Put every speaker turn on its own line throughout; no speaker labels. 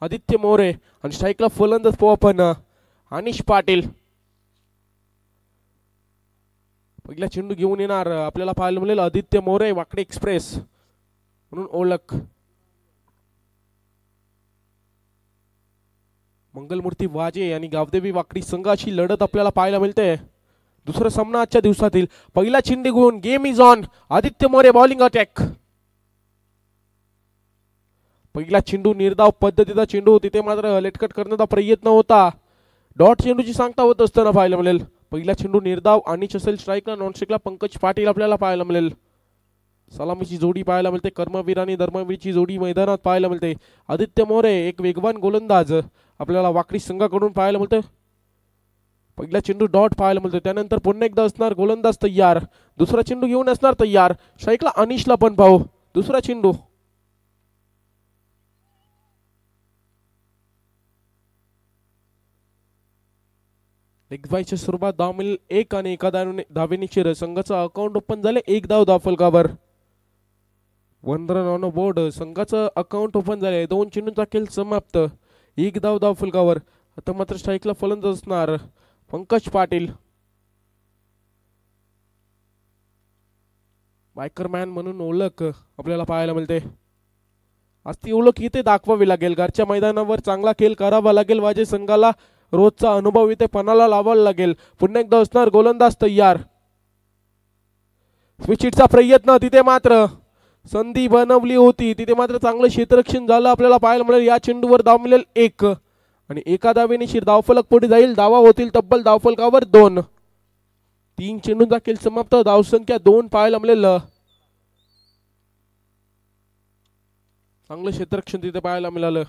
आदित्य मोरे आणि स्ट्राईकला फलंदाज पाहू आपण अनिश पाटील. पहिला चेंडू घेऊन येणार आपल्याला पाहायला मिळेल आदित्य मोरे, वाकडी एक्सप्रेस म्हणून ओळख. मंगलमूर्ती वाजे आणि गावदेवी वाकडी संघाची लढत आपल्याला पाहायला मिळते. दुसरा सामना आजच्या दिवसातील. पहिला चेंडू घेऊन game is on. Aditya More bowling attack. पहिला चेंडू निर्धाव पद्धतीचा चेंडू, तिथे मात्र लेटकट करण्याचा प्रयत्न होता. डॉट चेंडूची सांगता होत असताना पाहायला मिळेल. पहिला चेंडू निर्धाव आणि चसेल स्ट्राईकला नॉनस्ट्राईकला पंकज पाटील आपल्याला पाहायला मिळेल. सलामीची जोडी पाहायला मिळते. कर्मवीर आणि धर्मवीरची जोडी मैदानात पाहायला मिळते. आदित्य मोरे एक वेगवान गोलंदाज आपल्याला वाकडी संघाकडून पाहायला मिळतं. पहिला चेंडू डॉट पाहायला मिळतो. त्यानंतर पुन्हा एकदा असणार गोलंदाज तयार. दुसरा चेंडू घेऊन असणार तयार. स्ट्राईकला अनिशला पण पाहू. दुसरा चेंडू लेगबायच्या स्वरूपात धाव मिळेल 1 आणि एका धावेने चिर. संघाचं अकाउंट ओपन झाले. 1 धाव धावफलकावर. 1 रन ऑन बोर्ड. संघाचं अकाउंट ओपन झाले. 2 चेंडूंचा खेळ समाप्त. 1 धाव धावफलकावर. आता मात्र स्ट्राईकला फलंदाज असणार पंकज पाटील. बायकरमॅन म्हणून ओळख आपल्याला पाहायला मिळते. आज ती ओळख इथे दाखवावी लागेल. घरच्या मैदानावर चांगला खेळ करावा लागेल. वाजे संघाला रोजचा अनुभव इथे पणाला लावावा लागेल. पुन्हा एकदा असणार गोलंदाज तयार. स्विचिटचा प्रयत्न, तिथे मात्र संधी बनवली होती. तिथे मात्र चांगलं क्षेत्ररक्षण झालं आपल्याला पाहायला मिळेल. या चेंडूवर धाव मिळेल 1 आणि एका धावेने शिर धावफलक पुढे जाईल. धावा होतील तब्बल धावफलकावर 2. 3 चेंडूंचा खेळ समाप्त. धावसंख्या 2 पाहायला मिळेल. चांगलं क्षेत्ररक्षण तिथे पाहायला मिळालं.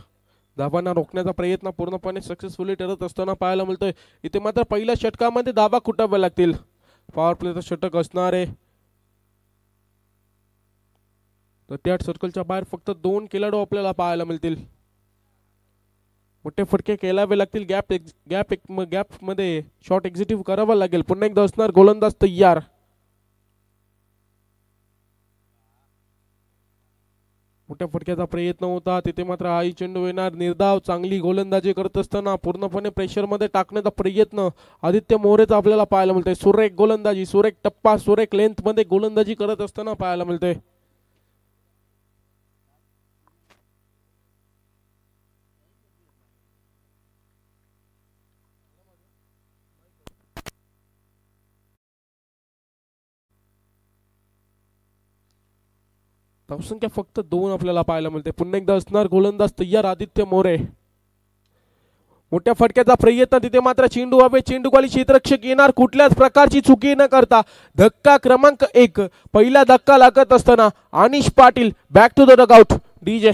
धावांना रोखण्याचा प्रयत्न पूर्णपणे सक्सेसफुली ठरत असताना पाहायला मिळतोय. इथे मात्र पहिल्या षटकामध्ये धावा कुटाव्या लागतील. पॉवर प्लेचं षटक असणार आहे. तर त्या सर्कलच्या बाहेर फक्त 2 खेळाडू आपल्याला पाहायला मिळतील. मोठे फटके खेळावे लागतील. गॅप मध्ये शॉट एक्झिक्यूट करावा लागेल. पुन्हा एकदा असणार गोलंदाज तयार. मोठ्या फटक्याचा प्रयत्न होता. तिथे मात्र आई चेंडू येणार निर्धाव. चांगली गोलंदाजी करत असताना पूर्णपणे प्रेशर मध्ये टाकण्याचा प्रयत्न आदित्य मोरेचा आपल्याला पाहायला मिळतोय. सुरेख गोलंदाजी, सुरेख टप्पा, सुरेख लेंथ मध्ये गोलंदाजी करत असताना पाहायला मिळते. धावसंख्या फक्त 2 आपल्याला पाहायला मिळते. पुन्हा एकदा असणार गोलंदाज तयार आदित्य मोरे. मोठ्या फटक्याचा प्रयत्न, तिथे मात्र चेंडू हवे. चेंडूखाली क्षेत्ररक्षक येणार. कुठल्याच प्रकारची चुकी न करता धक्का क्रमांक 1. पहिला धक्का लागत असताना Anish Patil back to the dugout. DJ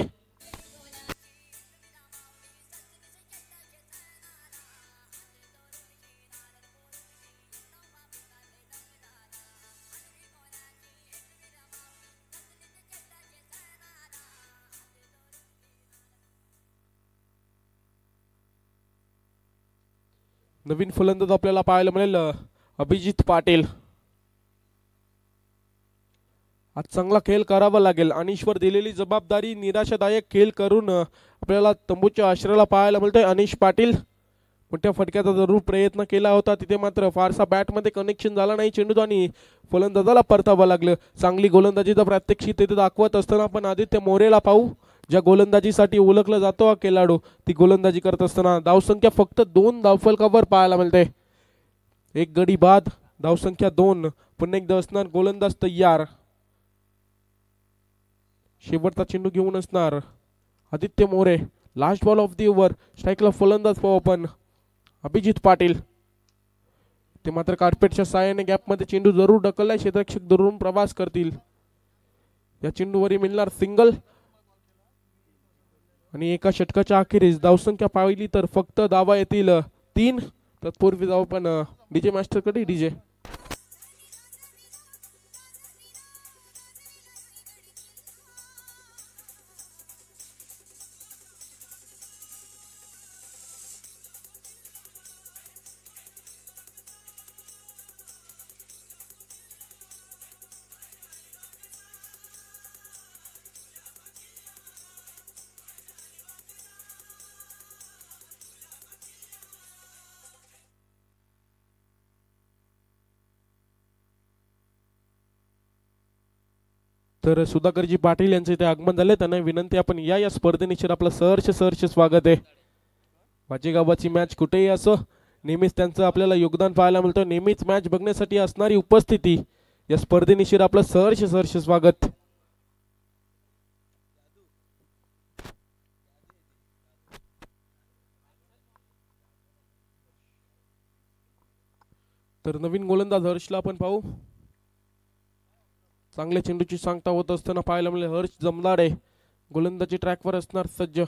नवीन फलंदाज आपल्याला पाहायला मिळेल अभिजित पाटील. आज चांगला खेळ करावा लागेल. अनिशवर दिलेली जबाबदारी निराशादायक खेळ करून आपल्याला तंबूच्या आश्रयाला पाहायला मिळतोय. अनिश पाटील मोठ्या फटक्याचा जरूर प्रयत्न केला होता. तिथे मात्र फारसा बॅटमध्ये कनेक्शन झाला नाही चेंडू आणि फलंदाजाला परतावं लागलं. चांगली गोलंदाजीचा प्रात्यक्षिक तिथे दाखवत असताना आपण आदित्य मोरेला पाहू. ज्या गोलंदाजीसाठी ओळखला जातो हा खेळाडू, ती गोलंदाजी करत असताना धावसंख्या फक्त 2 धावफलकावर पाहायला मिळते. 1 गडी बाद. धावसंख्या 2. पुन्हा एकदा असणार गोलंदाज तयार. शेवटचा चेंडू घेऊन असणार Aditya More. Last ball of the over. स्ट्राईकला फलंदाज पाहू आपण अभिजित पाटील. ते मात्र कार्पेटच्या साहाय्याने गॅपमध्ये चेंडू जरूर ढकललाय. क्षेत्ररक्षक दुरून प्रवास करतील. या चेंडूवरी मिळणार सिंगल आणि एका षटकाच्या अखेरीस धावसंख्या पाहिली तर फक्त धावा येतील 3. तत्पूर्वी जाऊ पण डीजे मास्टरकडे. डीजे तर सुधाकरजी पाटील यांचे इथे आगमन झाले. त्यांना विनंती आपण या स्पर्धेनिश्चित आपलं सहर्ष स्वागत आहे. माझी गावाची मॅच कुठेही असो, नेहमीच त्यांचं आपल्याला योगदान पाहायला मिळतं. नेहमीच मॅच बघण्यासाठी असणारी उपस्थिती, या स्पर्धेनिश्चित आपलं सहर्ष स्वागत. तर नवीन गोलंदाज हर्षला आपण पाहू. चांगल्या चेंडूची सांगता होत असताना पाहायला मिळेल. हर्ष जमदाडे गोलंदाजी ट्रॅकवर असणार सज्ज.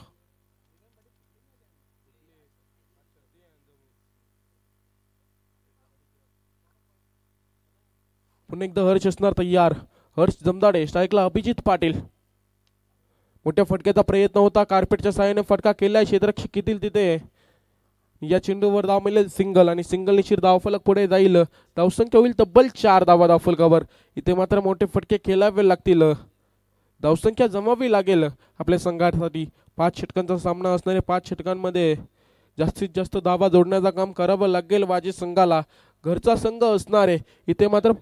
पुन्हा एकदा हर्ष असणार तयार. हर्ष जमदाडे स्ट्राईकला अभिजित पाटील. मोठ्या फटक्याचा प्रयत्न होता, कार्पेटच्या साहाय्याने फटका केलाय. क्षेत्ररक्षक किती तिथे या चेंडूवर धाव मिळेल सिंगल, आणि सिंगल निश्चित धावफलक पुढे जाईल. धावसंख्या होईल तब्बल 4 धावा धावफलकावर. इथे मात्र मोठे फटके खेळावे लागतील, धावसंख्या जमावी लागेल आपल्या संघासाठी. 5 षटकांचा सामना असणारे 5 षटकांमध्ये जास्तीत जास्त धावा जोडण्याचं काम करावं लागेल वाजी संघाला. घरचा संघ असणार आहे. इथे मात्र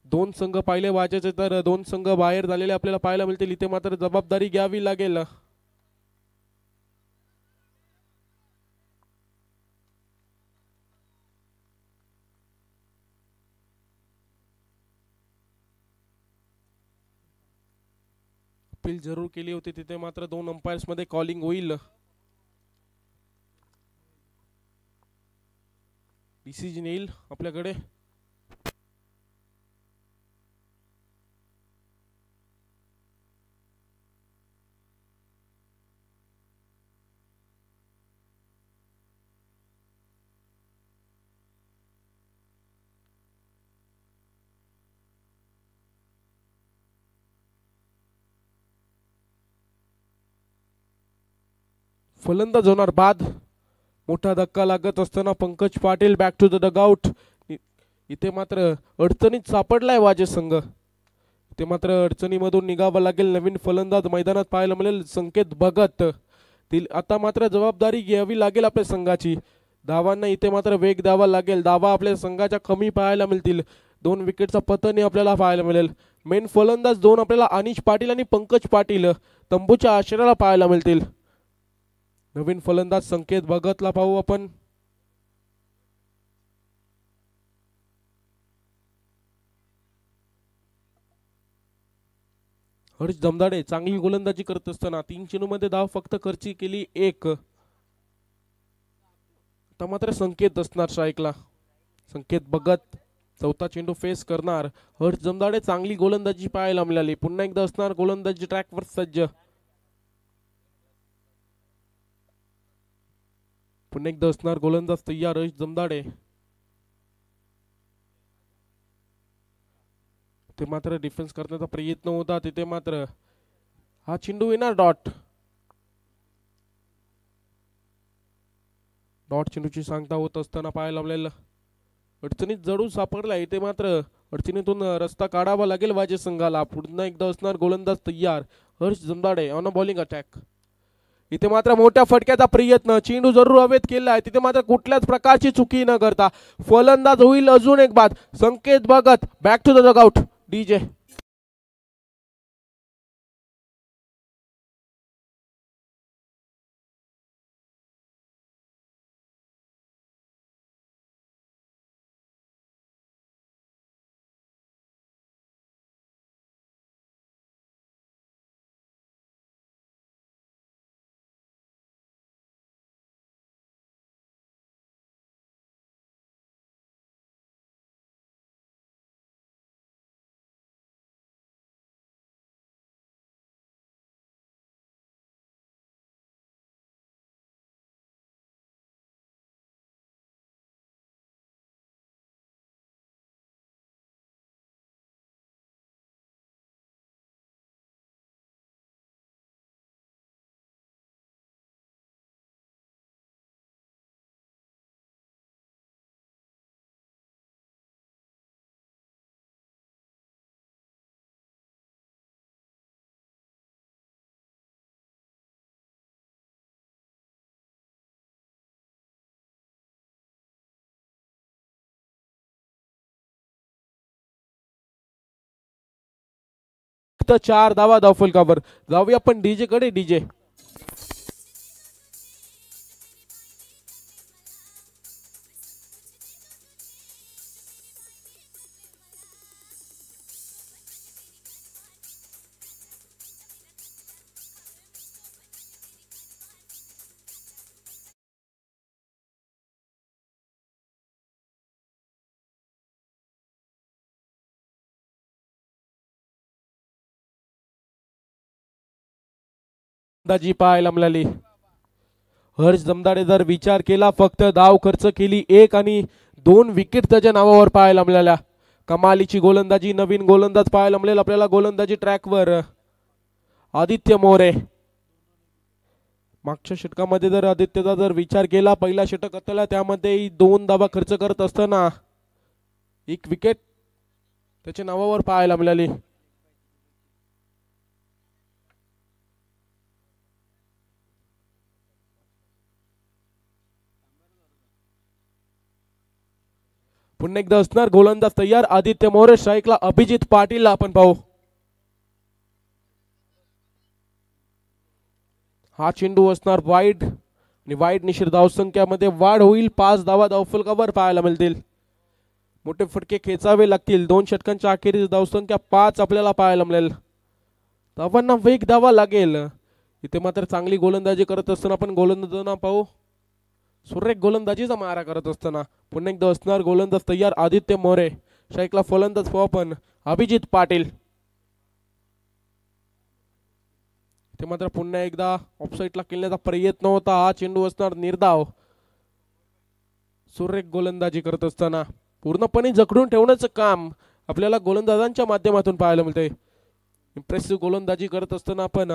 2 संघ पाहिले वाजेचे, तर 2 संघ बाहेर झालेले आपल्याला पाहायला मिळतील. इथे मात्र जबाबदारी घ्यावी लागेल. अपील जरूर केली होती, तिथे मात्र 2 अंपायर्स मध्ये कॉलिंग होईल. डिसिजन येईल आपल्याकडे. फलंदाज होणार बाद. मोठा धक्का लागत असताना Pankaj Patil back to the dugout. इथे मात्र अडचणीत सापडलाय वाजे संघ. इथे मात्र अडचणीमधून निघावं लागेल. नवीन फलंदाज मैदानात पाहायला मिळेल संकेत भगत. आता मात्र जबाबदारी घ्यावी लागेल आपल्या संघाची. धावांना इथे मात्र वेग द्यावा लागेल. धावा आपल्या संघाच्या कमी पाहायला मिळतील. 2 विकेटचा पतन आपल्याला पाहायला मिळेल. मेन फलंदाज 2 आपल्याला अनिश पाटील आणि पंकज पाटील तंबूच्या आश्रयाला पाहायला मिळतील. नवीन फलंदाज संकेत भगतला पाहू आपण. हर्ष जमदाडे चांगली गोलंदाजी करत असताना 3 चेंडूमध्ये धाव फक्त खर्ची केली 1. आता मात्र संकेत असणार स्ट्राईकला. संकेत भगत चौथा चेंडू फेस करणार. हर्ष जमदाडे चांगली गोलंदाजी पाहायला मिळाली. पुन्हा एकदा असणार गोलंदाजी ट्रॅकवर सज्ज. पुन्हा एकदा असणार गोलंदाज तयार हर्ष जमदाडे. ते मात्र डिफेन्स करण्याचा प्रयत्न होता. तिथे मात्र हा चेंडू येणार डॉट. चेंडूची सांगता होत असताना पाहायला मिळेल. अडचणीत जरूर सापडला. इथे मात्र अडचणीतून रस्ता काढावा लागेल वाजे संघाला. पुन्हा एकदा असणार गोलंदाज तयार Harsh Jamdade on a bowling attack. इथे मात्र मोठ्या फटक्याचा प्रयत्न, चेंडू जरूर हवेत केलाय. तिथे मात्र कुठल्याच प्रकारची चुकी न करता फलंदाज होईल अजून एक बाद. Sanket Bhagat back to the dugout. DJ फक्त 4 धावा धावफलकावर. जाऊया आपण डीजे कडे. डीजे दाजी पाहायला मिळाली. हर्ष जमदाडे जर विचार केला, फक्त धाव खर्च केली 1 आणि 2 विकेट त्याच्या नावावर पाहायला मिळाल्या. कमालीची गोलंदाजी. नवीन गोलंदाज पाहायला मिळेल आपल्याला गोलंदाजी ट्रॅकवर. आदित्य मोरे. मागच्या षटकामध्ये जर आदित्यचा जर विचार केला, पहिला षटक असताना त्यामध्ये 2 धावा खर्च करत असताना 1 विकेट त्याच्या नावावर पाहायला मिळाली. पुन्हा एकदा असणार गोलंदाज तयार. आदित्य मोरे. स्ट्राईकला अभिजित पाटील आपण पाहू. हा चेंडू असणार वाईड आणि वाईड निश्चित धावसंख्यामध्ये वाढ होईल. 5 धावा धावफलकावर पाहायला मिळतील. मोठे फटके खेचावे लागतील. 2 षटकांच्या अखेरीस धावसंख्या 5 आपल्याला पाहायला मिळेल. धावांना वेग धावा लागेल. इथे मात्र चांगली गोलंदाजी करत असताना आपण गोलंदाजांना पाहू. सुरेख गोलंदाजीचा मारा करत असताना पुन्हा एकदा असणार गोलंदाज तयार. आदित्य मोरे. स्ट्राईकला फलंदाज पाहू आपण अभिजित पाटील. ते मात्र पुन्हा एकदा ऑफसाईडला खेळण्याचा प्रयत्न होता. हा चेंडू असणार निर्धाव. सुरेख गोलंदाजी करत असताना पूर्णपणे जखडून ठेवण्याचं काम आपल्याला गोलंदाजांच्या माध्यमातून पाहायला मिळते. इम्प्रेसिव्ह गोलंदाजी करत असताना आपण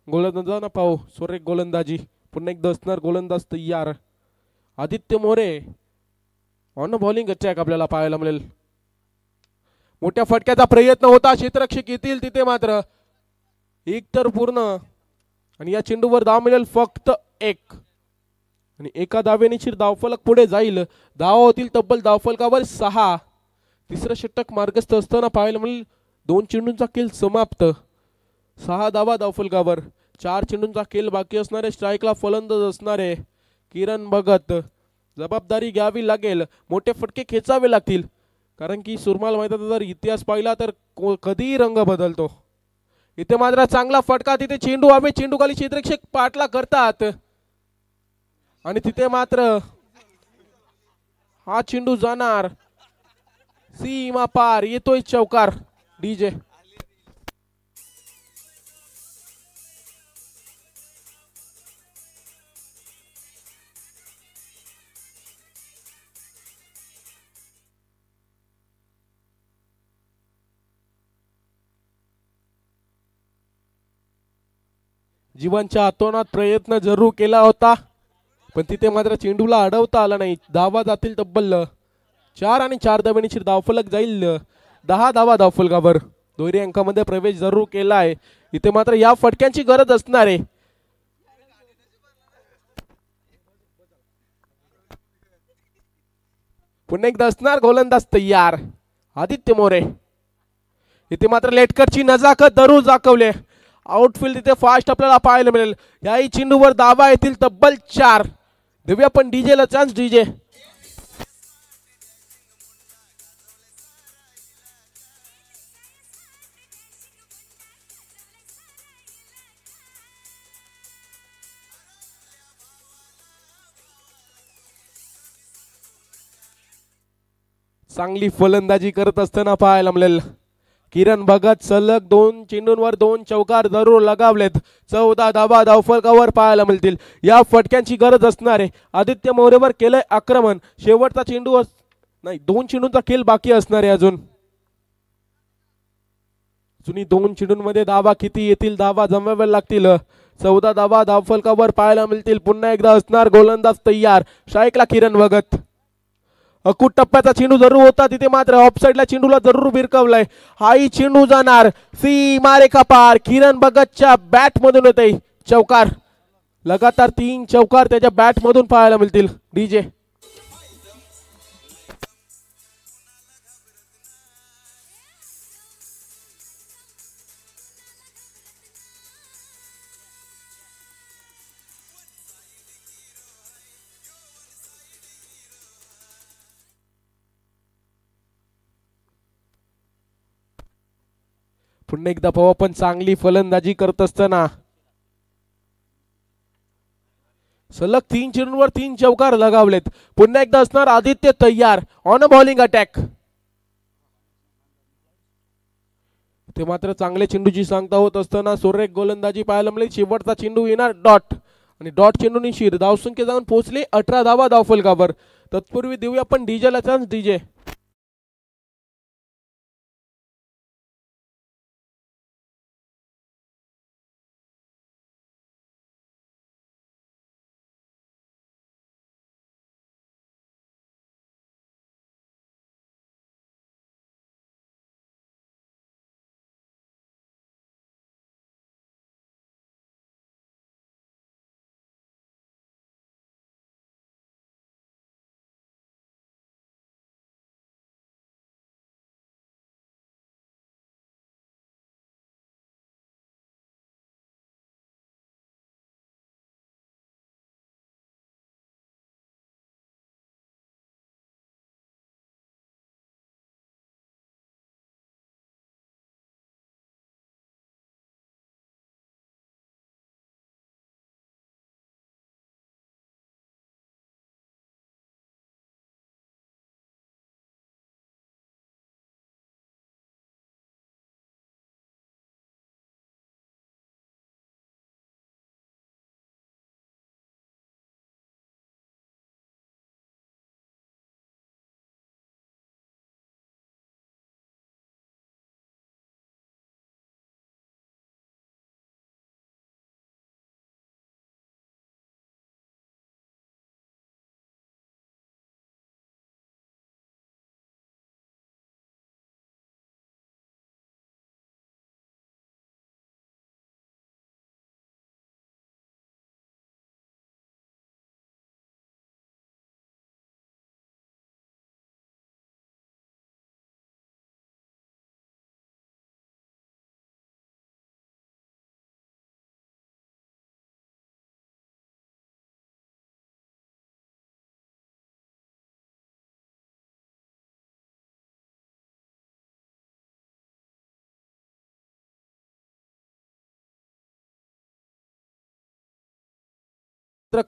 गोलंदाजांना पाहू. सुरेख गोलंदाजी. पुन्हा एकदा असणार गोलंदाज तयार Aditya More. On bowling attack आपल्याला पाहायला मिळेल. मोठ्या फटक्याचा प्रयत्न होता. क्षेत्ररक्षक येतील तिथे मात्र एक तर पूर्ण आणि या चेंडूवर धाव मिळेल फक्त 1 आणि एका धावेने धावफलक पुढे जाईल. धावा होतील तब्बल धावफलकावर 6. तिसरं षटक मार्गस्थ असताना पाहायला मिळेल. 2 चेंडूंचा खेळ समाप्त. 6 धावा धावफलकावर. 4 चेंडूंचा खेळ बाकी असणारे. स्ट्राईकला फलंदाज असणारे किरण भगत. जबाबदारी घ्यावी लागेल. मोठे फटके खेचावे लागतील कारण की सुरमाल मैदानाचा जर इतिहास पाहिला तर कधी रंग बदलतो. इथे मात्र चांगला फटका. तिथे चेंडू हवे. चेंडू खाली क्षेत्ररक्षक पाठला करतात आणि तिथे मात्र हा चेंडू जाणार सीमा पार. येतोय चौकार. डीजे जीवनच्या हातोनात प्रयत्न जरूर केला होता पण तिथे मात्र चेंडूला अडवता आला नाही. धावा जातील तब्बल 4 आणि 4 धावेने धावफलक जाईल 10 धावा धावफलकावर. दुहेरी अंकामध्ये प्रवेश जरूर केलाय. इथे मात्र या फटक्यांची गरज असणार आहे. पुन्हा एकदा असणार गोलंदाज तयार आदित्य मोरे. इथे मात्र लेटकरची नजाकत जरूर दाखवले. आउटफील्ड इथे फास्ट आपल्याला पाहायला मिळेल. याही चेंडूवर धावा येतील तब्बल 4. देऊया पण डीजेला चान्स. डीजे चांगली फलंदाजी करत असताना पाहायला मिळेल. किरण भगत सलग 2 चेंडूंवर 2 चौकार जरूर लगावलेत. 14 धावा धावफलकावर पाहायला मिळतील. या फटक्यांची गरज असणार आहे. आदित्य मोरेवर केलंय आक्रमण. शेवटचा चेंडू नाही 2 चेंडूंचा खेळ बाकी असणार आहे. अजून 2 चेंडूंमध्ये धावा किती येतील. धावा जमवाव्या लागतील. 14 धावा धावफलकावर पाहायला मिळतील. पुन्हा एकदा असणार गोलंदाज तयार. स्ट्राईकला किरण भगत. अकूट टप्प्याचा चेंडू जरूर होता. तिथे मात्र ऑफसाईडला चेंडूला जरूर भिरकवलाय. हाही चेंडू जाणार सीमारेखा पार. किरण भगतच्या बॅट मधून येते चौकार. लगातार 3 चौकार त्याच्या बॅट मधून पाहायला मिळतील. डीजे पुन्हा एकदा पाहू आपण चांगली फलंदाजी करत असताना सलग 3 चेंडूंवर 3 चौकार लगावलेत. पुन्हा एकदा असणार आदित्य तयार ऑन अ बॉलिंग अटॅक. ते मात्र चांगले चेंडूची सांगता होत असताना सुरेख गोलंदाजी पाहायला मिळेल. शेवटचा चेंडू येणार डॉट आणि डॉट चेंडू निशीर. धावसंख्या जाऊन पोहोचले 18 धावा धावफलकावर. तत्पूर्वी देऊया आपण डीजेला चान्स. डीजे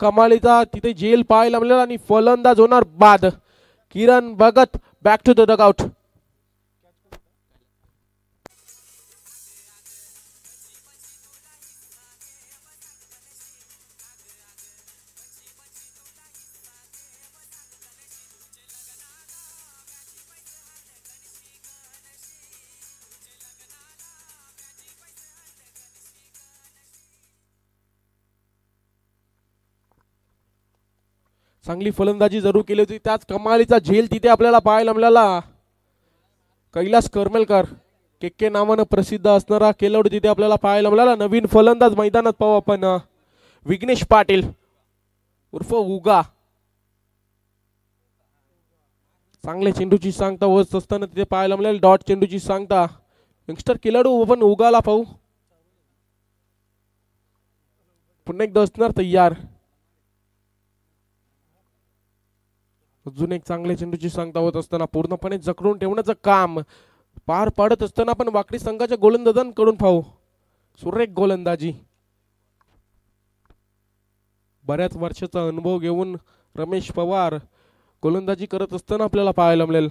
कमालीचा तिथे झेल पाहायला मिळेल आणि फलंदाज होणार बाद. Kiran Bhagat back to the dugout. चांगली फलंदाजी जरूर केली होती. त्याच कमालीचा झेल तिथे आपल्याला पाहायला मिळाला. कैलास करमेलकर केके नावानं प्रसिद्ध असणारा खेळाडू तिथे आपल्याला पाहायला मिळाला. नवीन फलंदाज मैदानात पाहू आपण विघ्नेश पाटील उर्फ उगा. चांगले चेंडूची सांगता होत असताना तिथे पाहायला मिळेल. डॉट चेंडूची सांगता यंगस्टर खेळाडू आपण उगाला पाहू. पुन्हा एकदा असणार तयार. अजून एक चांगले चेंडूची सांगता होत असताना पूर्णपणे जखडून ठेवण्याचं काम पार पाडत असताना आपण वाकडी संघाच्या गोलंदाजांकडून पाहू. सुरेख गोलंदाजी. बऱ्याच वर्षाचा अनुभव घेऊन रमेश पवार गोलंदाजी करत असताना आपल्याला पाहायला मिळेल.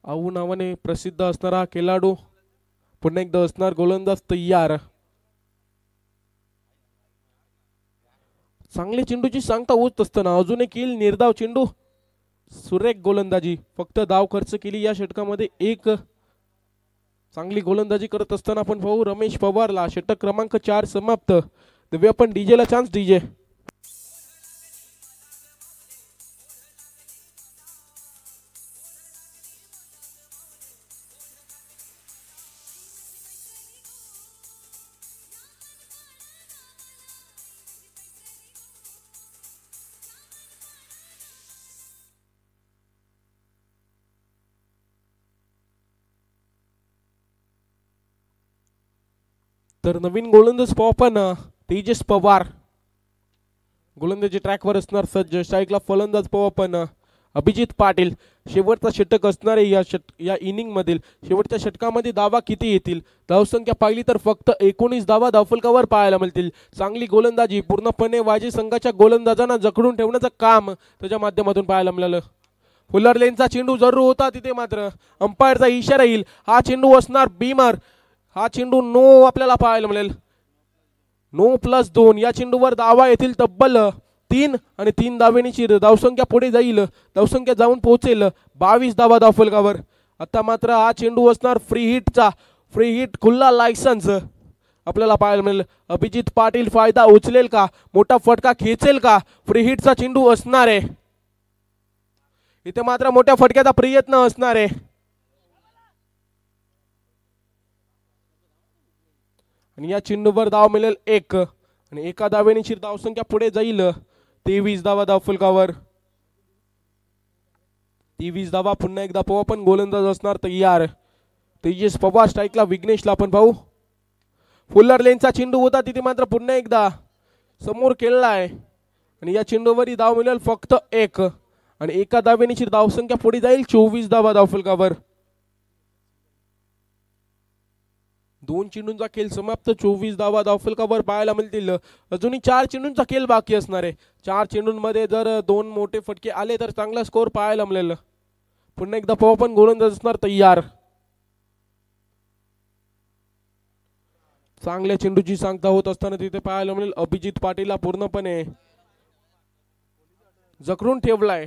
आऊ नावाने प्रसिद्ध असणारा खेळाडू पुन्हा एकदा असणार गोलंदाज तयार. चांगले चेंडूची सांगता होत असताना अजून एक येईल निर्धाव चेंडू. सुरेख गोलंदाजी. फक्त धाव खर्च केली या षटकामध्ये एक. चांगली गोलंदाजी करत असताना आपण पाहू रमेश पवारला. षटक क्रमांक 4 समाप्त. देऊया आपण डीजेला चान्स. डीजे तर नवीन गोलंदाज पाहू आपण तेजस पवार. गोलंदाजी ट्रॅकवर असणार सज्ज. स्ट्राईकला फलंदाज पाहू आपण अभिजित पाटील शेवटचा षटक असणारे या इनिंग मधील शेवटच्या षटकामध्ये धावा किती येतील? धावसंख्या पाहिली तर फक्त 19 धावा धावफलकावर पाहायला मिळतील. चांगली गोलंदाजी पूर्णपणे वाजी संघाच्या गोलंदाजांना जखडून ठेवण्याचं काम त्याच्या माध्यमातून पाहायला मिळालं. फुलर लेनचा चेंडू जरूर होता तिथे मात्र अंपायरचा इशारा येईल. हा चेंडू असणार बीमर. हा चेंडू नो आपल्याला पाहायला मिळेल. नो+2 या चेंडूवर धावा येतील तब्बल 3 आणि 3 धावेची धावसंख्या पुढे जाईल. धावसंख्या जाऊन पोहोचेल 22 धावा धावफलकावर. आता मात्र हा चेंडू असणार फ्री हिट खुल्ला लायसन्स आपल्याला पाहायला मिळेल. अभिजित पाटील फायदा उचलेल का? मोठा फटका खेचेल का? फ्री हिटचा चेंडू असणार आहे. इथे मात्र मोठ्या फटक्याचा प्रयत्न असणार आहे. आणि या चेंडूवर धाव मिळेल 1 आणि एका धावेची धावसंख्या पुढे जाईल 23 धावा धावफलकावर. 23 धावा. पुन्हा एकदा पवार पण गोलंदाज असणार तयार. तेजस पवार स्ट्राईकला, विघ्नेशला आपण पाहू. फुलर लेनचा चेंडू होता तिथे मात्र पुन्हा एकदा समोर खेळलाय आणि या चेंडूवरही धाव मिळेल फक्त 1 आणि एका धावेची धावसंख्या पुढे जाईल 24 धावा धावफलकावर. 2 चेंडूंचा खेळ समाप्त. 24 धावा धावफलकावर पाहायला मिळतील. अजूनही 4 चेंडूंचा खेळ बाकी असणार आहे. 4 चेंडूंमध्ये जर 2 मोठे फटके आले तर चांगला स्कोर पाहायला मिळेल. पुन्हा एकदा पवार पण गोलंदाज असणार तयार. चांगल्या चेंडूची सांगता होत असताना तिथे पाहायला मिळेल अभिजित पाटीलला पूर्णपणे जखडून ठेवलाय.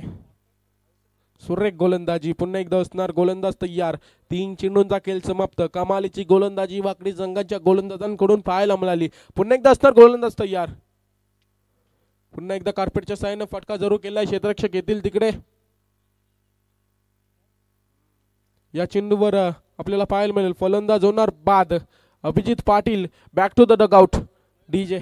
सुरेख गोलंदाजी. पुन्हा एकदा असणार गोलंदाज तयार. 3 चेंडूंचा खेळ समाप्त. कमालीची गोलंदाजी वाकडी संघाच्या गोलंदाजांकडून पाहायला मिळाली. पुन्हा एकदा असणार गोलंदाज तयार. पुन्हा एकदा कार्पेटच्या साहाय्याने फटका जरूर केलाय. क्षेत्ररक्षक येतील तिकडे. या चेंडूवर आपल्याला पाहायला मिळेल फलंदाज होणार बाद. Abhijit Patil back to the dugout. DJ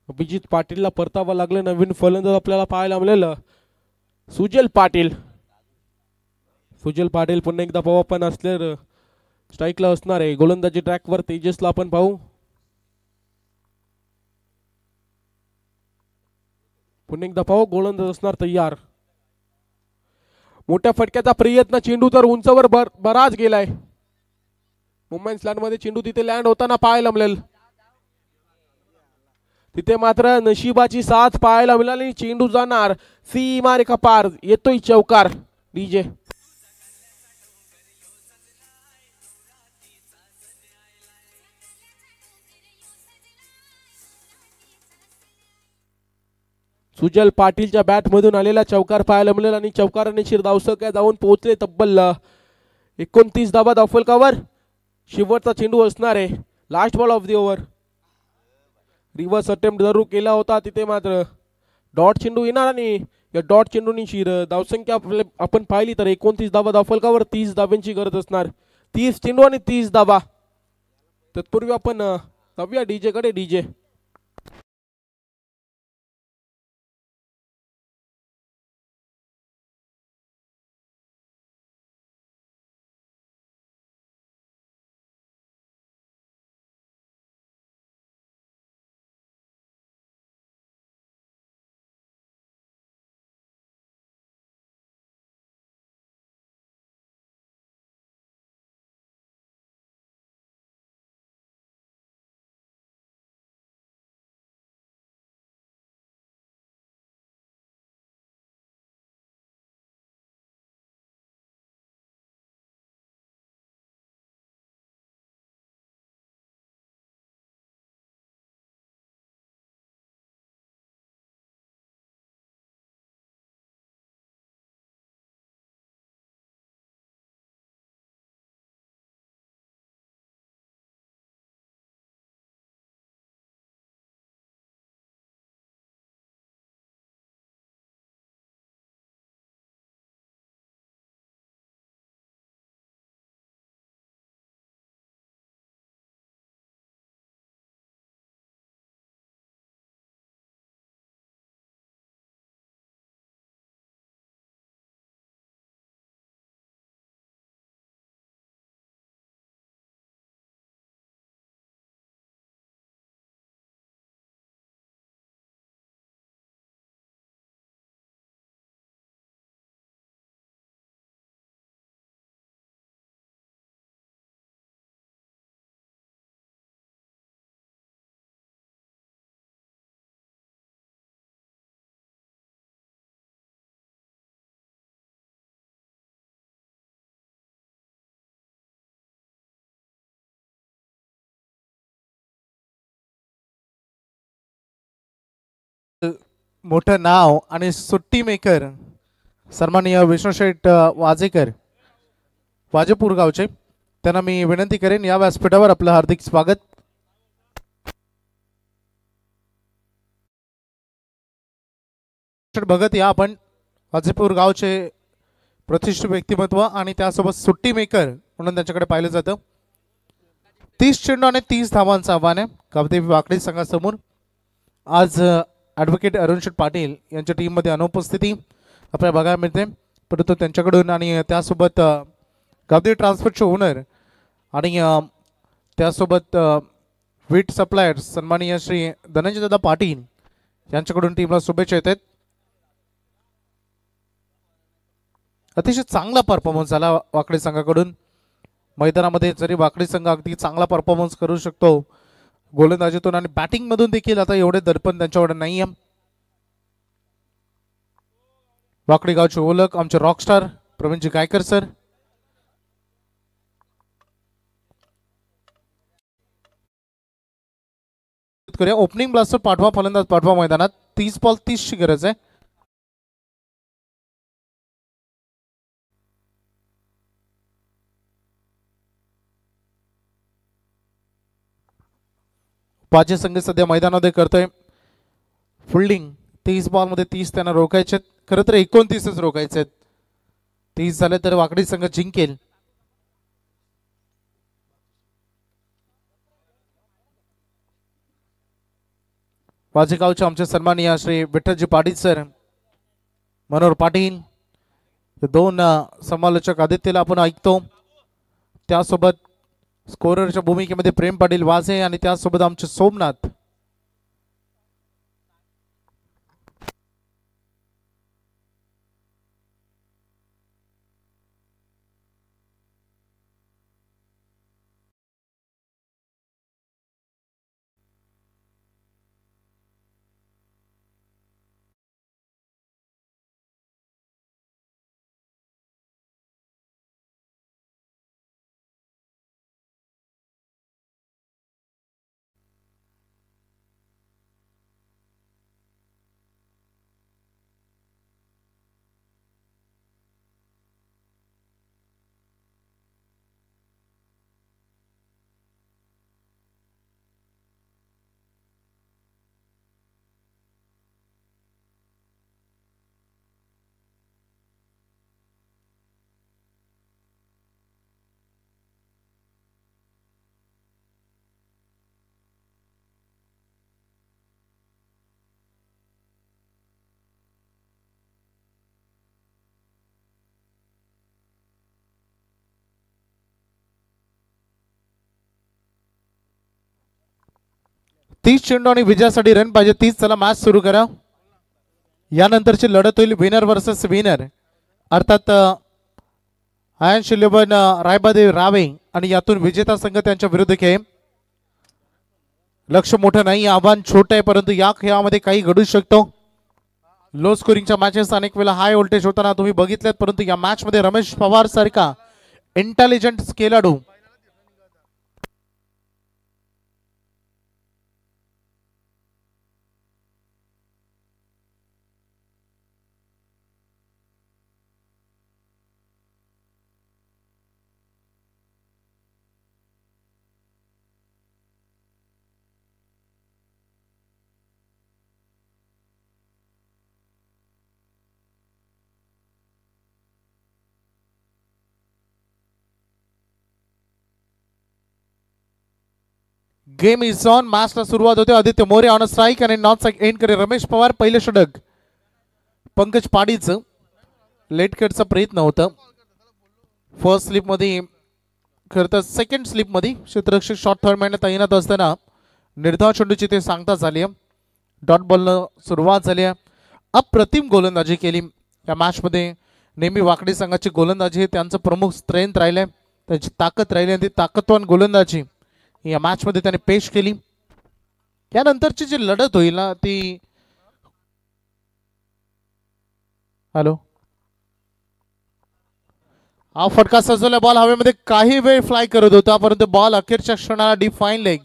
Abhijit पाटीलला परतावा लागले. नवीन फलंदाज आपल्याला पाहायला मिळेल सुजल पाटील. पुन्हा एकदा पवार पण असले स्ट्राईकला असणार आहे. गोलंदाजी ट्रॅकवर तेजसला आपण पाहू. पुन्हा एकदा पाहू गोलंदाज असणार तयार. मोठ्या फटक्याचा प्रयत्न. चेंडू तर उंचवर बराच गेलाय. वुमेन्स लँड मध्ये चेंडू तिथे लँड होताना पाहायला मिळेल. तिथे मात्र नशिबाची साथ पाहायला मिळाली. चेंडू जाणार सीमारेखा पार. येतोय चौकार. डीजे सुजल पाटीलच्या बॅट मधून आलेला चौकार पाहायला मिळेल आणि चौकाराने शिरधावसक जाऊन पोहोचले तब्बल 29 धावा धावफलकावर. शेवटचा चेंडू असणार आहे. Last ball of the over. Reverse attempt जरूर केला होता तिथे मात्र डॉट चेंडू येणार आणि या डॉट चेंडूनी धावसंख्या आपण पाहिली तर 29 धावा धावफलकावर 30 धाव्यांची गरज असणार. 30 चेंडू आणि 30 धावा. तत्पूर्वी आपण जाऊया डीजे कडे. डीजे
मोठं नाव आणि सुट्टी मेकर सन्माननीय विष्णुशेठ वाजेकर वाजेपूर गावचे, त्यांना मी विनंती करेन या व्यासपीठावर आपलं हार्दिक स्वागत. बघत या आपण वाजेपूर गावचे प्रतिष्ठित व्यक्तिमत्व आणि त्यासोबत सुट्टी मेकर म्हणून त्यांच्याकडे पाहिलं जातं. 30 चेंडू आणि 30 धावांचं आव्हान आहे गावदेवी वाकडी संघासमोर. आज ॲडव्होकेट अरुणशेठ पाटील यांच्या टीममध्ये अनुपस्थिती आपल्याला बघायला मिळते, परंतु त्यांच्याकडून आणि त्यासोबत गावदेवी ट्रान्सपोर्टचे ओनर आणि त्यासोबत वीट सप्लायर्स सन्माननीय श्री धनंजय दादा पाटील यांच्याकडून टीमला शुभेच्छा येतात. अतिशय चांगला परफॉर्मन्स झाला वाकडी संघाकडून. मैदानामध्ये जरी वाकडी संघ अगदी चांगला परफॉर्मन्स करू शकतो गोलंदाजीतून आणि बॅटिंग मधून देखील आता एवढे दडपण त्यांच्याकडे नाही आहे. वाकडी गावचे ओळख आमचे Rockstar Pravinji Gaikar sir. Opening blaster पाठवा, फलंदाज पाठवा मैदानात. 30 बॉल 30 ची गरज आहे. पाचशे संघ सध्या मैदानामध्ये करतोय फिल्डिंग. 30 बॉल मध्ये 30 त्यांना रोखायचे, खरं तर 29च रोखायचे आहेत. 30 झाले तर वाकडी संघ जिंकेल. वाजेगावचे आमचे सन्माननीय श्री विठ्ठलजी पाटील सर, मनोहर पाटील, दोन समालोचक आदित्यला आपण ऐकतो. त्यासोबत स्कोररच्या भूमिकेमध्ये प्रेम पाटील वाजे आणि त्यासोबत आमचे सोमनाथ. तीस चेंडू आणि विजयासाठी रन पाहिजे 30. चला मॅच सुरू करा. यानंतरची लढत होईल विनर वर्सेस विनर, अर्थात आयन शिल्लेबन रायबादेव रावे आणि यातून विजेता संघ त्यांच्या विरुद्ध खेळ. लक्ष मोठं नाही, आव्हान छोटं आहे, परंतु या खेळामध्ये काही घडू शकतो. लो स्कोरिंगच्या मॅचेस अनेक वेळा हाय व्होल्टेज होताना तुम्ही बघितलेत, परंतु या मॅच मध्ये रमेश पवार सारखा इंटेलिजंट खेळाडू गेम इज ऑन. मॅचला सुरुवात होते. आदित्य मोरे ऑन स्ट्राईक आणि नॉट स्ट्राईक एंड करे रमेश पवार पहिले षटक. पंकज पाडीचं लेट कटचा प्रयत्न होता फर्स्ट स्लिप मध्ये, खरं तर सेकंड स्लिप मध्ये क्षेत्ररक्षक शॉट थर्ड मॅनला तैनात असताना निर्धाव चेंडूची ते सांगता झाली. डॉट बॉलनं सुरुवात झाली. अप्रतिम गोलंदाजी केली या मॅच मध्ये. नेहमी वाकडी संघाची गोलंदाजी हे त्यांचं प्रमुख स्ट्रेंथ राहिले, त्यांची ताकद राहिली आणि ती ताकदवान गोलंदाजी या मॅच मध्ये त्याने पेश केली. यानंतरची जी लढत होईल ना ती, हॅलो, हा फटका सजवला बॉल हवेमध्ये काही वेळ फ्लाय करत होता, परंतु बॉल अखेरच्या क्षणाला डिफाईन लेग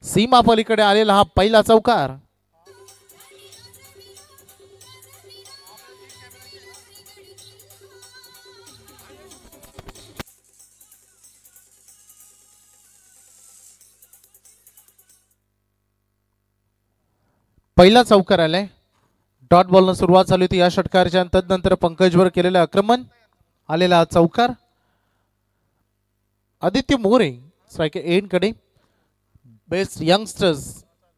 सीमा पलीकडे आलेला हा पहिला चौकार. पहिला चौकार आलाय. डॉट बॉलनं सुरुवात झाली होती या षटकाराच्या. तदनंतर पंकजवर केलेलं आक्रमण, आलेला चौकार. आदित्य मोरे स्ट्राईक एंड कडे. बेस्ट यंगस्टर्स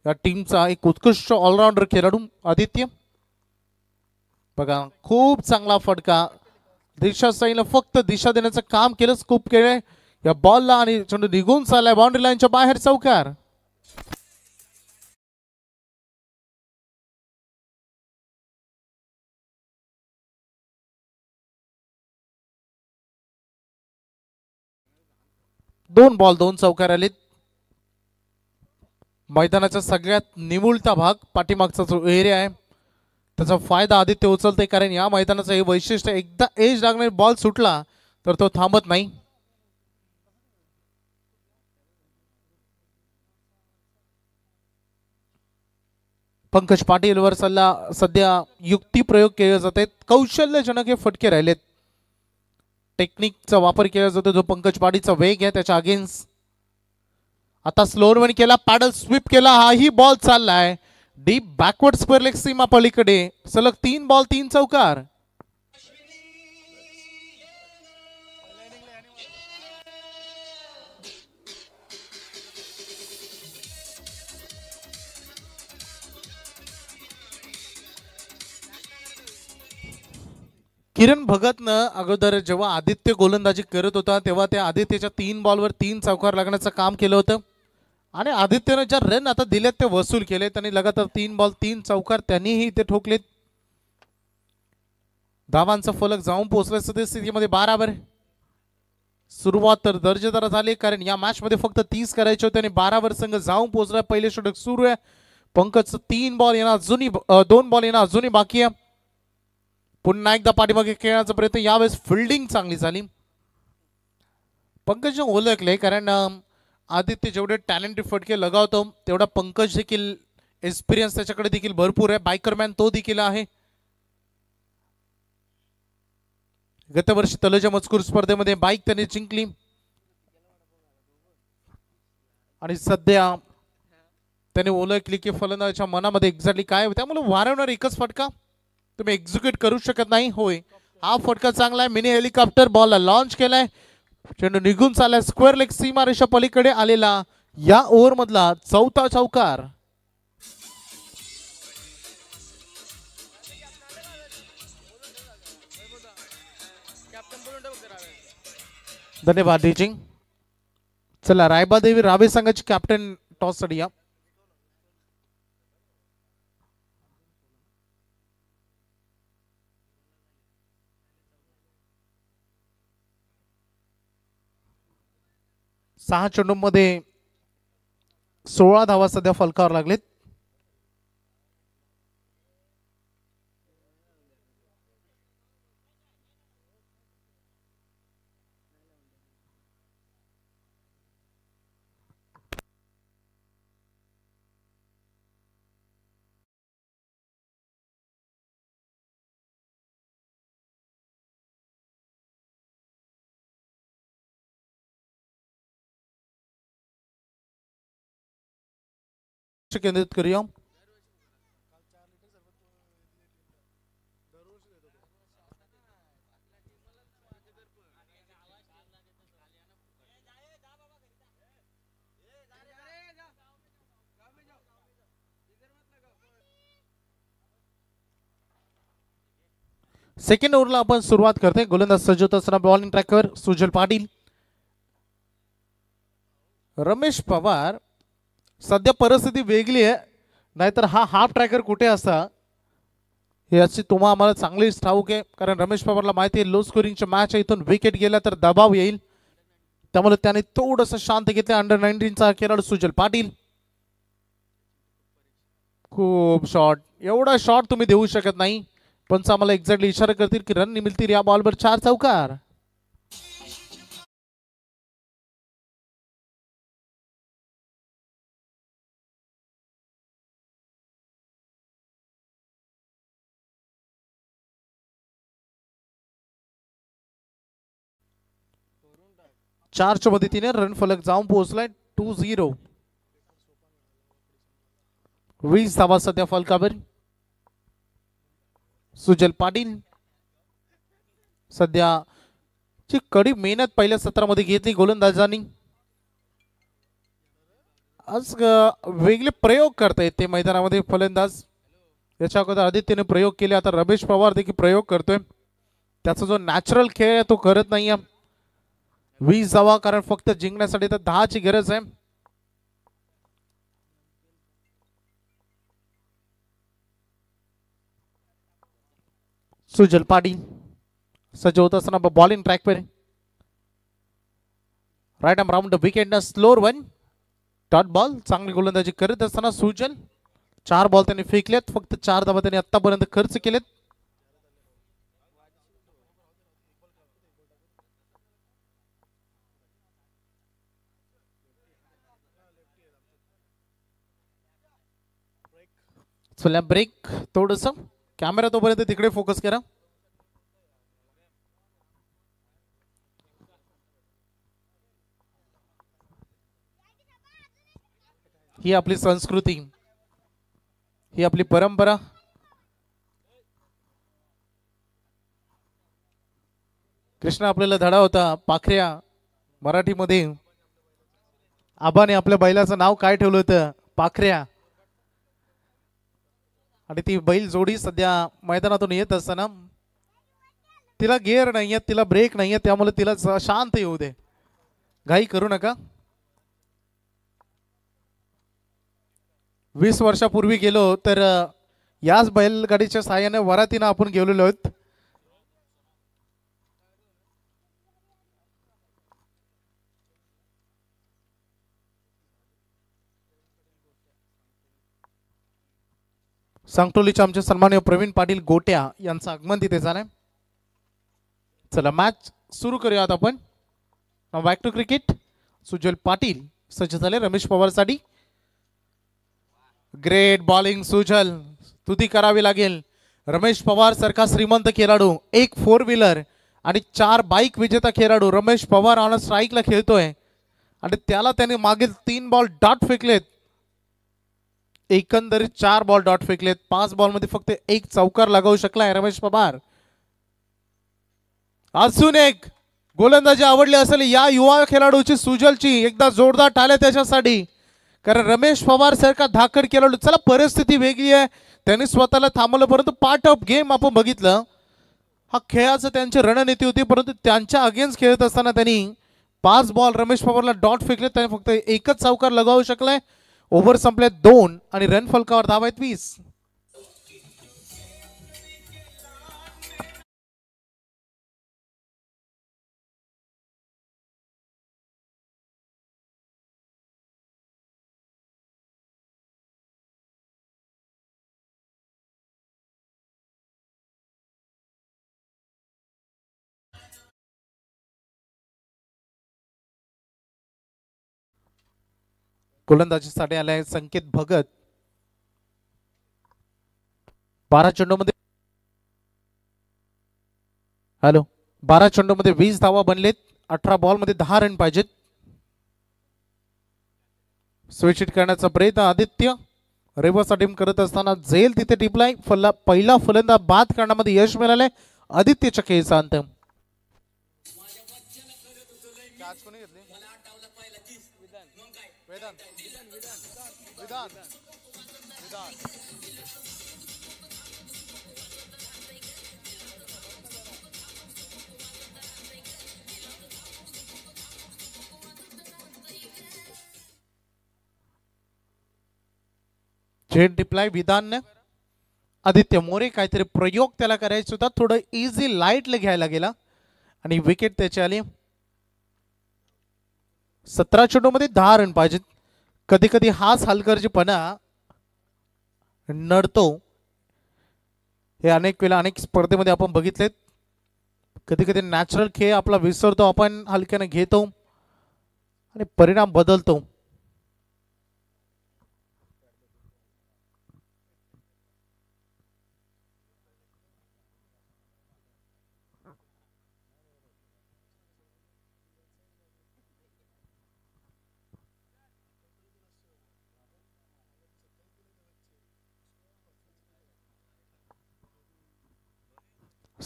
या टीमचा एक उत्कृष्ट ऑलराऊंडर खेळाडू आदित्य. बघा खूप चांगला फटका. दिशा साईला फक्त दिशा देण्याचं काम केलं. स्कूप केलंय या बॉलला आणि चेंडू निघून चाललाय बाउंड्री लाईनच्या बाहेर. चौकार. दोन बॉल दोन चौकार आलेत. मैदानाचा सगळ्यात निमुळता भाग पाठीमागचा जो एरिया आहे त्याचा फायदा आदित्य उचलते, कारण या मैदानाचं हे वैशिष्ट्य, एकदा एज लागणारी बॉल सुटला तर तो थांबत नाही. पंकज पाटीलवर सध्या युक्ती प्रयोग केले जाते. कौशल्यजनक हे फटके राहिलेत. टेक्निकचा वापर केला जातो. जो पंकज पाटीलचा वेग आहे त्याच्या अगेन्स्ट. आता स्लोअर वन केला, पॅडल स्वीप केला, हाही बॉल चाललाय डीप बॅकवर्ड स्क्वेअर लेग सीमा पलीकडे. सलग 3 बॉल 3 चौकार. किरण भगतनं अगोदर जेव्हा आदित्य गोलंदाजी करत होता तेव्हा त्या आदित्यच्या 3 बॉलवर 3 चौकार लागण्याचं काम केलं होतं आणि आदित्यनं ज्या रन आता दिलेत ते वसूल केले. त्यांनी लगातार 3 बॉल 3 चौकार त्यांनीही ते ठोकलेत. धावांचा फलक जाऊन पोहोचला. सद्यस्थितीमध्ये 12 सुरुवात तर दर्जेदार झाली, कारण या मॅच मध्ये फक्त 30 करायचे होते आणि 12 संघ जाऊन पोहोचला. पहिले षटक सुरू आहे. पंकजचं 3 बॉल येणं अजूनही 2 बॉल येणं अजूनही बाकी आहे. पुन्हा एकदा पाठीमागे खेळण्याचा प्रयत्न. यावेळेस फिल्डिंग चांगली झाली. पंकज ओळखले, कारण आदित्य जेवढे टॅलेंटेड फटके लगावतो तेवढा पंकज देखील एक्सपिरियन्स त्याच्याकडे देखील भरपूर आहे. बायकरमॅन तो देखील आहे. गतवर्षी तलोजा मजकूर स्पर्धेमध्ये बाईक त्यांनी जिंकली आणि सध्या त्याने ओळखली की फलंदाजाच्या मनामध्ये एक्झॅक्टली काय होतं. त्यामुळे वारंवार एकच फटका तुम्ही एक्झिक्यूट करू शकत नाही. होय, हा फटका चांगला आहे. मिनी हेलिकॉप्टर बॉलला लॉन्च केलाय. चेंडू निघून चाललाय स्क्वेअर लेग सीमारेषा पलीकडे. आलेला या ओव्हर मधला 4था चौकार. धन्यवाद डीजिंग. चला रायबादेवी रावे संघाची कॅप्टन टॉस साठी या. सहा चेंडूंमध्ये 16 धावा सध्या फलकावर लागलेत. केंद्रित करूया. सेकंड ओव्हरला आपण सुरुवात करते. गोलंदाज सज्ज होत असताना बॉलिंग ट्रॅकवर सुजल पाटील, रमेश पवार. सध्या परिस्थिती वेगळी आहे, नाहीतर हा हाफ ट्रॅकर कुठे असता हे याची तुम्हा आम्हाला चांगलीच ठाऊक आहे. कारण रमेश पवारला माहिती आहे लो स्कोरिंगच्या मॅच आहे, इथून विकेट गेला तर दबाव येईल. त्यामुळे त्याने थोडंसं शांत घेतलं. अंडर 19चा खेळाडू सुजल पाटील. खूप शॉट, एवढा शॉट तुम्ही देऊ शकत नाही. पंच आम्हाला एक्झॅक्टली इशारा करतील की रन मिळतील. या बॉलवर 4 चौकार. चारच्या मदतीने रन फलक जाऊन पोहोचलाय 2-0. 20 धावा सध्या फलकावर. सुजल पाटील सध्या ची कडी मेहनत पहिल्या सत्रामध्ये घेतली गोलंदाजांनी. आज वेगळे प्रयोग करतायत ते मैदानामध्ये फलंदाज. याच्या अगोदर आदित्यने प्रयोग केले, आता रमेश पवार देखील प्रयोग करतोय. त्याचा जो नॅचरल खेळ आहे तो करत नाहीये. 20 धावा, कारण फक्त जिंकण्यासाठी तर 10 ची गरज आहे. सुजल पाटील सज्ज होत असताना बॉलिंग ट्रॅक पर. Right arm round the wicket, slower one dot ball. चांगली गोलंदाजी करत असताना सुजल 4 बॉल त्यांनी फेकलेत, फक्त 4 धावा त्यांनी आतापर्यंत खर्च केलेत. चला ब्रेक, थोडस कॅमेरा तोपर्यंत तिकडे फोकस करा. ही आपली संस्कृती, ही आपली परंपरा. कृष्णा आपल्याला धडा होता पाखऱ्या मराठीमध्ये. आबाने आपल्या बैलाचं नाव काय ठेवलं होतं? पाखऱ्या. आणि ती बैल जोडी सध्या मैदानातून येत असताना तिला गिअर नाहीये, तिला ब्रेक नाहीये, त्यामुळे तिला शांत येऊ दे, घाई करू नका. 20 वर्षापूर्वी गेलो तर याच बैलगाडीच्या साहाय्याने वरातीनं आपण गेलेलो आहोत. सांगटोलीचे आमचे सन्माननीय प्रवीण पाटील गोट्या यांचं आगमन तिथे झालंय. चला मॅच सुरू करूयात आपण. Back to cricket. Sujal Patil सज्ज झाले रमेश पवारसाठी. ग्रेट बॉलिंग सुजल, स्तुती करावी लागेल. रमेश पवार सारखा श्रीमंत खेळाडू, 1 4 व्हीलर आणि 4 बाईक विजेता खेळाडू रमेश पवार ऑन स्ट्राईकला खेळतोय आणि त्याला त्याने मागील 3 बॉल डॉट फेकलेत. एकंदरीत 4 बॉल डॉट फेकलेत. 5 बॉल मध्ये फक्त 1 चौकार लगावू शकलाय रमेश पवार. अजून एक गोलंदाजी आवडली असेल या युवा खेळाडूची, सुजलची. एकदा जोरदार टाळ्या त्याच्यासाठी, कारण रमेश पवार सारखा धाकड खेळाडू. चला परिस्थिती वेगळी आहे, त्यांनी स्वतःला थांबवलं, परंतु पार्ट ऑफ गेम आपण बघितलं. हा खेळाचं त्यांची रणनीती होती, परंतु त्यांच्या अगेन्स्ट खेळत असताना त्यांनी 5 बॉल रमेश पवारला डॉट फेकले. त्याने फक्त 1च चौकार लगावू शकलाय. ओव्हर संपले 2 आणि रन फलकावर धावा आहेत 20. गोलंदाजीसाठी आलाय संकेत भगत. 12 चेंडूमध्ये 12 चेंडूमध्ये 20 धावा बनलेत. 18 बॉल मध्ये 10 रन पाहिजेत. स्विच हिट करण्याचा प्रयत्न आदित्य रिव्हर्स टीम करत असताना झेल तिथे टिपलाय. पहिला फलंदाज बाद करण्यामध्ये यश मिळालंय. आदित्यच्या खेळीचा अंत. झेड डिप्लाय विधान. आदित्य मोरे काहीतरी प्रयोग त्याला करायचा होता, थोडं इझी लाईटला घ्यायला गेला आणि विकेट त्याची आली. 17 चेंडूमध्ये 10 रन पाहिजेत. कधी कधी हाच हलगर्जीपणा नडतो, हे अनेक वेळा अनेक स्पर्धेमध्ये आपण बघितलेत. कधी कधी नॅचरल खेळ आपला विसरतो, आपण हलक्याने घेतो आणि परिणाम बदलतो.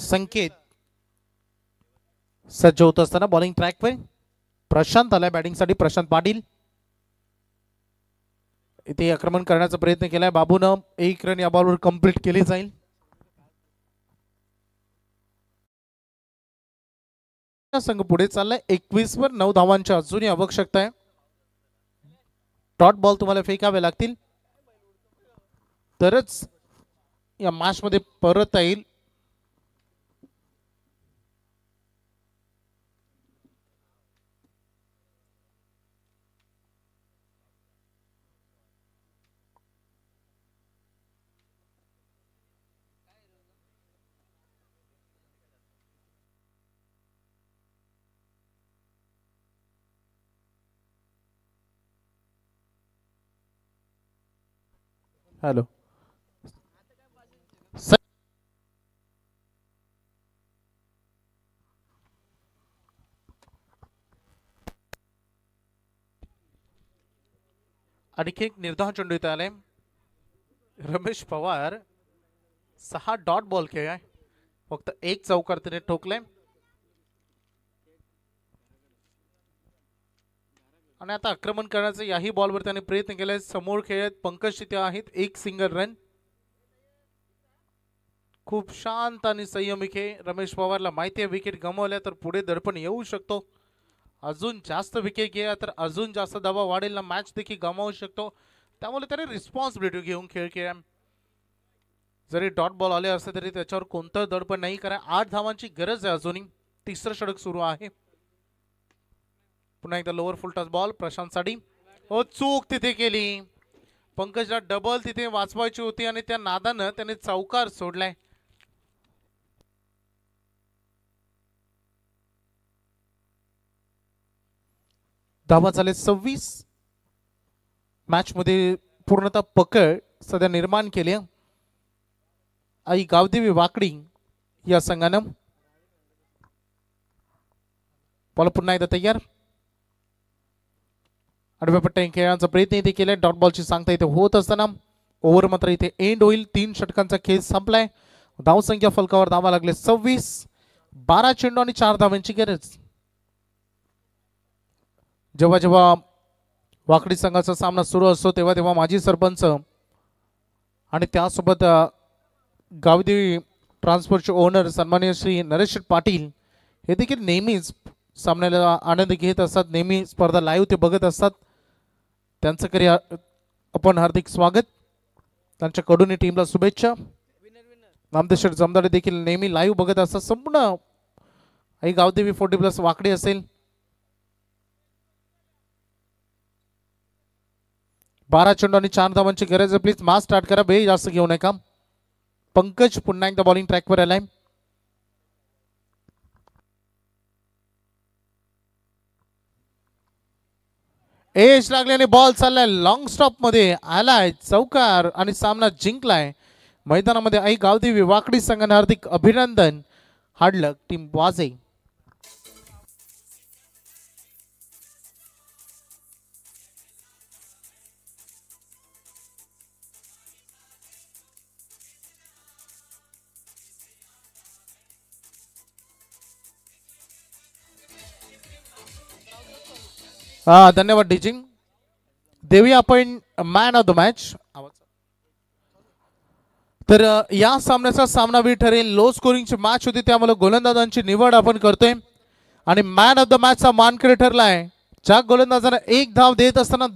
संकेत सज्ज होत असताना बॉलिंग ट्रॅकवर प्रशांत आलाय बॅटिंगसाठी. प्रशांत पाटील इथे आक्रमण करण्याचा प्रयत्न केलाय. बाबूनं 1 रन या बॉलवर कंप्लीट केली जाईल. संघ पुढे चाललाय 21 वर 9 धावांची अजूनही आवश्यकता आहे. डॉट बॉल तुम्हाला फेकावे लागतील तरच या मॅच मध्ये परत येईल. हॅलो आणखी एक निर्धाव चेंडू इथे आले. रमेश पवार 6 डॉट बॉल खेळाय. फक्त 1 चौकार त्याने ठोकले आणि आता आक्रमण करण्याचा याही बॉलवर त्याने प्रयत्न केलाय. समोर खेळत पंकज तिथे आहेत. 1 सिंगल रन. खूप शांत आणि संयमी खेळ. रमेश पवारला माहिती आहे विकेट गमावल्या तर पुढे दडपण येऊ शकतो. अजून जास्त विकेट घ्या तर अजून जास्त दबाव वाढेल ना. मॅच देखील गमावू शकतो. त्यामुळे त्याने रिस्पॉन्सिबिलिटी घेऊन खेळ खेळा. जरी डॉट बॉल आले असते तरी त्याच्यावर कोणतं दडपण नाही. कारण 8 धावांची गरज आहे अजूनही. 3रं षटक सुरू आहे. पुन्हा एकदा लोअर फुल टच बॉल प्रशांत साठी. चूक तिथे केली. पंकजला डबल तिथे वाचवायची होती आणि त्या नादानं त्याने चौकार सोडलाय. धावा झाले 26. मॅच मध्ये पूर्णतः पकड सध्या निर्माण केली. आई गावदेवी वाकडी या संघानं. बॉल पुन्हा एकदा तयार. आडव्या पट्ट्या खेळण्याचा प्रयत्न इथे केलाय. डॉट बॉलची सांगता इथे होत असताना ओव्हर मात्र इथे एंड होईल. 3 षटकांचा खेळ संपलाय. धावसंख्या फलकावर धावा लागले 26. 12 चेंडू आणि 4 धावांची गरज. जेव्हा जेव्हा वाकडी संघाचा सामना सुरू असतो तेव्हा तेव्हा माजी सरपंच आणि त्यासोबत गावदेवी ट्रान्सपोर्टचे ओनर सन्माननीय श्री नरेश पाटील हे देखील नेहमीच सामन्याला आनंद घेत असतात. नेहमी स्पर्धा लाईव्ह ते बघत असतात. त्यांचं करी आपण हार्दिक स्वागत. त्यांच्याकडून टीमला शुभेच्छा. नामदेव जमदाडे देखील नेहमी लाईव्ह बघत असतात. संपूर्ण आई गावदेवी 40+ वाकडी असेल. 12 चेंडू आणि 4 धावांची गरज आहे. प्लीज मास स्टार्ट करा. वेळ जास्त घेऊ नका. पंकज पुन्हा एकदा बॉलिंग ट्रॅकवर आलाय. एज लागल्याने बॉल चाललाय लॉंग स्टॉप मध्ये आलाय. चौकार आणि सामना जिंकलाय. मैदानामध्ये आई गावदेवी वाकडी संघाने हार्दिक अभिनंदन. हार्ड लक टीम वाजे. धन्यवाद डीजिंग. देऊया आपण मॅन ऑफ द मॅच. तर या सामन्याचा सामनावीर ठरेल. लो स्कोरिंगची मॅच होती त्यामुळे गोलंदाजांची निवड आपण करतोय आणि मॅन ऑफ द मॅचचा मानकरी ठरलाय ज्या गोलंदाजाने 1 धाव देत असताना